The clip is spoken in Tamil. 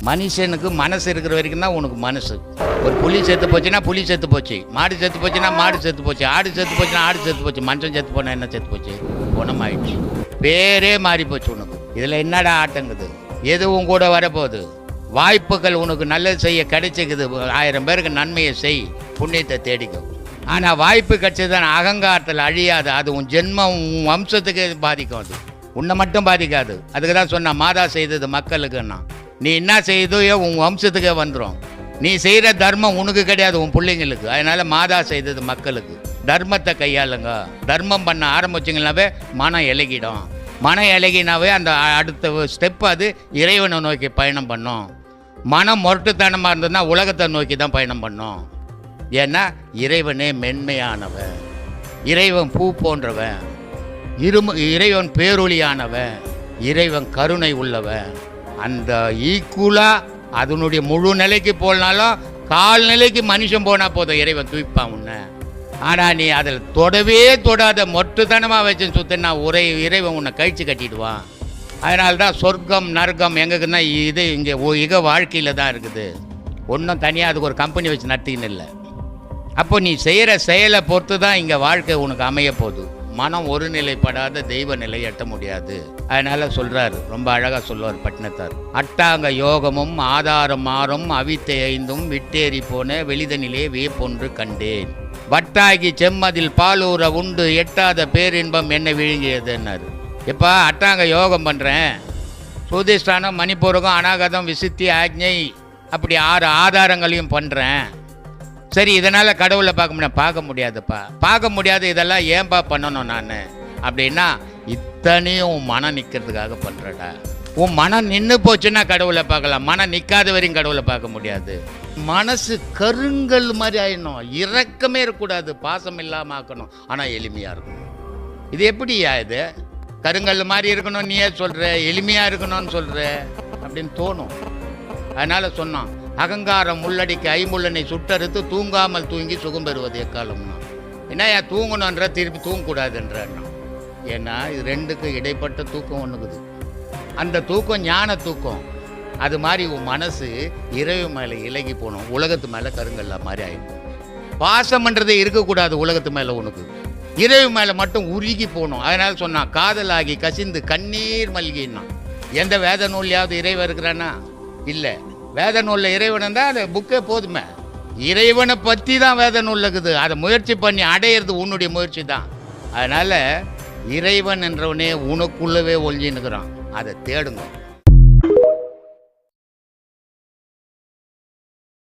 மனுஷனுக்கு மனசு இருக்கிற வரைக்கும் தான் உனக்கு மனசு. ஒரு புலி செத்து போச்சுன்னா புலி செத்து போச்சு, மாடு செத்து போச்சுன்னா மாடு செத்து போச்சு, ஆடு செத்து போச்சுன்னா ஆடு செத்து போச்சு, மனுஷன் செத்து போனால் என்ன செத்து போச்சு? குணமாயிடுச்சு. பேரே மாறி போச்சு உனக்கு. இதில் என்னடா ஆட்டங்குது? எதுவும் கூட வரப்போகுது. வாய்ப்புகள் உனக்கு நல்லது செய்ய கிடைச்சிக்குது. 1000 பேருக்கு நன்மையை செய், புண்ணியத்தை தேடிக்கும். ஆனால் வாய்ப்பு கிடைச்சதுதான் அகங்காரத்தில் அழியாது. அது உன் ஜென்மம், உன் வம்சத்துக்கு பாதிக்கும். அது உன்னை மட்டும் பாதிக்காது. அதுக்கு தான் சொன்ன மாதா செய்தது மக்களுக்குன்னா, நீ என்ன செய்தோ உன் வம்சத்துக்கே வந்துடும். நீ செய்கிற தர்மம் உனக்கு கிடையாது, உன் பிள்ளைங்களுக்கு. அதனால் மாதா செய்தது மக்களுக்கு. தர்மத்தை கையாளுங்க. தர்மம் பண்ண ஆரம்பிச்சிங்கனாவே மனம் இலகிடும். மனம் இலகினாவே அந்த அடுத்த ஸ்டெப் அது இறைவனை நோக்கி பயணம் பண்ணும். மனம் மொரட்டுத்தனமாக இருந்ததுன்னா உலகத்தை நோக்கி தான் பயணம் பண்ணும். ஏன்னா இறைவனே மென்மையானவன், இறைவன் பூ போன்றவன், இறைவன் பேரொளியானவன், இறைவன் கருணை உள்ளவன். அந்த ஈக்குவலாக அதனுடைய முழு நிலைக்கு போனாலும் கால்நிலைக்கு மனுஷன் போனால் போதும், இறைவன் தூய்ப்பான் உன்னை. ஆனால் நீ அதில் தொடவே தொடாத மொட்டுத்தனமாக வச்சு சுத்தினா இறைவன் உன்னை கழிச்சு கட்டிடுவான். அதனால்தான் சொர்க்கம் நரகம் எங்களுக்குன்னா இது இங்கே இக வாழ்க்கையில் தான் இருக்குது. ஒன்றும் தனியாக அதுக்கு ஒரு கம்பெனி வச்சு நடத்தின்னு இல்லை. அப்போ நீ செய்கிற செயலை பொறுத்து தான் இங்கே வாழ்க்கை உனக்கு அமைய போகுது. மனம் ஒரு நிலைப்படாத தெய்வ நிலை எட்ட முடியாது. அதனால் சொல்கிறாரு, ரொம்ப அழகாக சொல்லுவார் பட்டினத்தார். அட்டாங்க யோகமும் ஆதாரம் மாறும் அவித்தை 5 விட்டேறி போன வெளிதனிலே வேப்பொன்று கண்டேன். வட்டாகி செம்மதில் பாலூர உண்டு எட்டாத பேரின்பம் என்னை விழுங்கியதுன்னாரு. எப்பா அட்டாங்க யோகம் பண்ணுறேன், சுதிஷ்டானம், மணிப்பூரகம், அநாகதம், விசித்தி, ஆக்ஞை, அப்படி 6 ஆதாரங்களையும் பண்ணுறேன். சரி, இதனால் கடவுளை பார்க்க முடியாதுப்பா. பார்க்க முடியாது. இதெல்லாம் ஏன்பா பண்ணணும் நான் அப்படின்னா, இத்தனையும் உன் மனம் நிற்கிறதுக்காக பண்ணுறடா. உன் மனம் நின்று போச்சுன்னா கடவுளை பார்க்கலாம். மனம் நிற்காத வரையும் கடவுளை பார்க்க முடியாது. மனசு கருங்கல் மாதிரி ஆயிடணும். இரக்கமே இருக்கக்கூடாது, பாசம் இல்லாமல் ஆக்கணும். ஆனால் எளிமையாக இருக்கணும். இது எப்படியா இது? கருங்கல் மாதிரி இருக்கணும் நீயே சொல்கிற, எளிமையாக இருக்கணும்னு சொல்கிற அப்படின்னு தோணும். அதனால் சொன்னான், அகங்காரம் முள்ளடிக்கு ஐமுள்ளனை சுட்டறுத்து தூங்காமல் தூங்கி சுகம் பெறுவது எக்காலம்னா. ஏன்னா தூங்கணுன்ற திருப்பி தூங்கக்கூடாதுன்ற. ஏன்னா இது ரெண்டுக்கும் இடைப்பட்ட தூக்கம் ஒன்றுக்குது. அந்த தூக்கம் ஞான தூக்கம். அது மாதிரி உன் மனசு இறைவு மேலே இலகி போகணும். உலகத்து மேலே கருங்கல்ல மாதிரி ஆகிடும். பாசம்ன்றதே இருக்கக்கூடாது உலகத்து மேலே. உனக்கு இறைவு மேலே மட்டும் உருகி போகணும். அதனால சொன்னான், காதலாகி கசிந்து கண்ணீர் மல்கின்னா. எந்த வேத நூல்லையாவது இறைவன் இருக்கிறான்னா? இல்லை. வேத நூலில் இறைவன் இருந்தால் அது புக்கே போதுமே. இறைவனை பற்றி தான் வேத நூல் இருக்குது. அதை முயற்சி பண்ணி அடையிறது உன்னுடைய முயற்சி தான். அதனால் இறைவன் என்றவனே உனக்குள்ளவே ஒழிஞ்சின்னுக்கிறான். அதை தேடுங்க.